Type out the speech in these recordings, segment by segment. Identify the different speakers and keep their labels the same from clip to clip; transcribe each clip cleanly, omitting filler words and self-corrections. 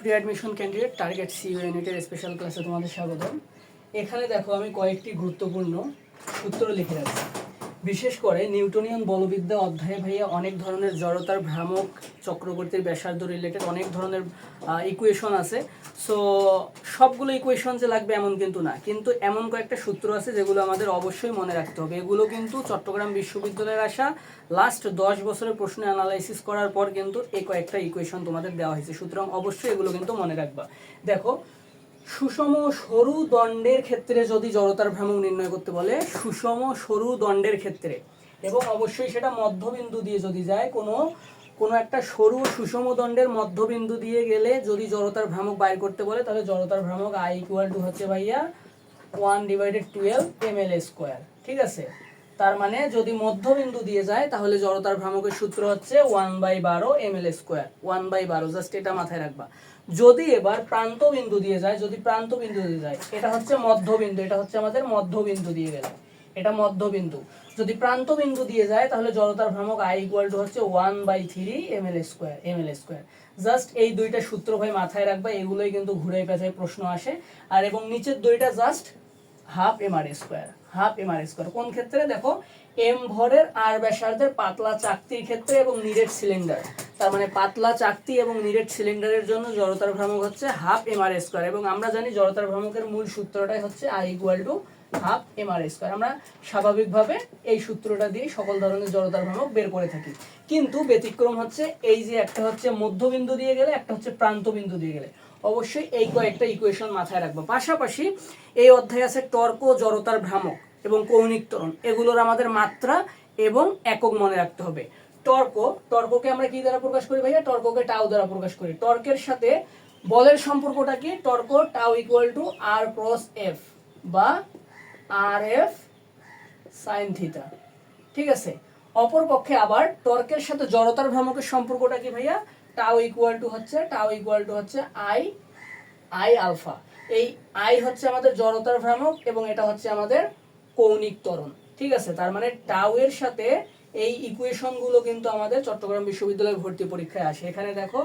Speaker 1: Pre admission candidate target C ইউনিটের special ক্লাসে তোমাদের স্বাগতম। এখানে দেখো আমি কয়েকটি গুরুত্বপূর্ণ সূত্র লিখে রাখছি। বিশেষ করে নিউটনিয়ান বলবিদ্যা অধ্যায়ে ভাইয়া অনেক ধরনের জড়তার ভ্রামক চক্রবর্তীর ব্যাসার্ধ রিলেটেড অনেক ধরনের ইকুয়েশন আছে। সো সবগুলো ইকুয়েশন যে লাগবে এমন কিন্তু না, কিন্তু এমন কয়েকটা সূত্র আছে যেগুলো আমাদের অবশ্যই মনে রাখতে হবে। এগুলো কিন্তু চট্টগ্রাম বিশ্ববিদ্যালয়ের আসা লাস্ট 10 বছরের প্রশ্ন অ্যানালাইসিস করার পর কিন্তু এই কয়েকটা ইকুয়েশন তোমাদের দেওয়া হয়েছে, সুতরাং অবশ্যই এগুলো কিন্তু মনে রাখবা। দেখো, সুষম সরু দণ্ডের ক্ষেত্রে যদি জড়তার ভ্রামক নির্ণয় করতে বলে, সুষম সরু দণ্ডের ক্ষেত্রে, এবং অবশ্যই সেটা মধ্যবিন্দু দিয়ে যদি যায়, কোনো একটা সরু সুষম দণ্ডের মধ্যবিন্দু দিয়ে গেলে যদি জড়তার ভ্রামক বাইর করতে বলে, তাহলে জড়তার ভ্রামক I = হচ্ছে ভাইয়া 1/12 ml²। ঠিক আছে, তার মানে যদি মধ্যবিন্দু দিয়ে যায় তাহলে জড়তার ভ্রামকের সূত্র হচ্ছে 1/12 ml²। 1/12, জাস্ট এটা মাথায় রাখবা। যদি এবার প্রান্তবিন্দু দিয়ে যায়, এটা হচ্ছে মধ্যবিন্দু, এটা হচ্ছে আমাদের মধ্যবিন্দু দিয়ে গেলে, এটা মধ্যবিন্দু। যদি প্রান্তবিন্দু দিয়ে যায় তাহলে জড়তার ভ্রামক I = হচ্ছে 1/3 ml²। জাস্ট এই দুইটা সূত্র ভাই মাথায় রাখবা, এগুলোই কিন্তু ঘুরে পেঁচায় প্রশ্ন আসে। আর এবং নিচের দুইটা জাস্ট হাফ mr²। কোন ক্ষেত্রে? দেখো, m ভরের আর ব্যাসার্ধের পাতলা চাকতির ক্ষেত্রে এবং নিরেট সিলিন্ডার, তার মানে পাতলা চাকতি এবং নিরেট সিলিন্ডারের জন্য জড়তার ভ্রামক হচ্ছে হাফ mr²। এবং আমরা জানি জড়তার ভ্রামকের মূল সূত্রটাই হচ্ছে I = হাফ mr²। আমরা স্বাভাবিকভাবে এই সূত্রটা দিয়ে সকল ধরনের জড়তার ভ্রামক বের করে থাকি, কিন্তু ব্যতিক্রম হচ্ছে এই যে একটা হচ্ছে মধ্যবিন্দু দিয়ে গেলে, একটা হচ্ছে প্রান্তবিন্দু দিয়ে গেলে। অবশ্যই এই কয়েকটা ইকুয়েশন মাথায় রাখবো। পাশাপাশি এই অধ্যায়ে আছে টর্ক, জড়তার ভ্রামক এবং কৌণিক ত্বরণ। এগুলোর আমাদের মাত্রা এবং একক মনে রাখতে হবে। টর্ককে আমরা কি দ্বারা প্রকাশ করি ভাইয়া? টর্ককে টাউ দ্বারা প্রকাশ করি। টর্কের সাথে বলের সম্পর্কটা কি? টর্ক টাউ = R × F বা RF sin θ। ঠিক আছে, অপর পক্ষে আবার টর্কের সাথে জড়তার ভ্রামকের সম্পর্কটা কি ভাইয়া? টাউ = হচ্ছে I আলফা। এই I হচ্ছে আমাদের জড়তার ভ্রামক এবং এটা হচ্ছে আমাদের কৌণিক ত্বরণ। ঠিক আছে, তার মানে টাউ এর সাথে এই ইকুয়েশন গুলো কিন্তু আমাদের চট্টগ্রাম বিশ্ববিদ্যালয়ের ভর্তি পরীক্ষায় আসে। এখানে দেখো,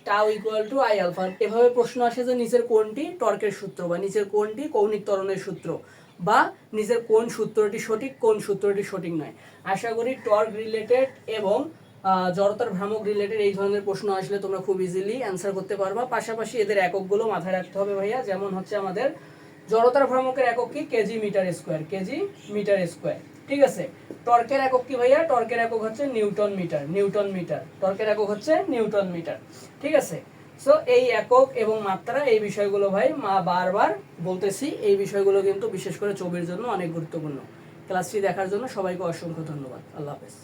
Speaker 1: টাউ = I আলফা। এভাবে প্রশ্ন আসে যে নিচের কোনটি টর্কের সূত্র, বা নিচের কোনটি কৌণিক ত্বরণের সূত্র, বা নিচের কোন সূত্রটি সঠিক, কোন সূত্রটি সঠিক নয়। আশা করি টর্ক রিলেটেড এবং জড়তার ভ্রামক রিলেটেড এই ধরনের প্রশ্ন আসলে তোমরা খুব ইজিলি অ্যান্সার করতে পারবা। পাশাপাশি এদের এককগুলো মাথায় রাখতে হবে ভাইয়া। যেমন হচ্ছে আমাদের জড়তার ভ্রামকের একক কি? কেজি মিটার²। ঠিক আছে, টর্কের একক কি ভাইয়া? টর্কের একক হচ্ছে নিউটন মিটার। টর্কের একক হচ্ছে নিউটন মিটার। ঠিক আছে, সো এই একক এবং মাত্রা, এই বিষয়গুলো ভাই বারবার বলতেছি, এই বিষয়গুলো কিন্তু বিশেষ করে ছবির জন্য অনেক গুরুত্বপূর্ণ। ক্লাসটি দেখার জন্য সবাইকে অসংখ্য ধন্যবাদ। আল্লাহ হাফেজ।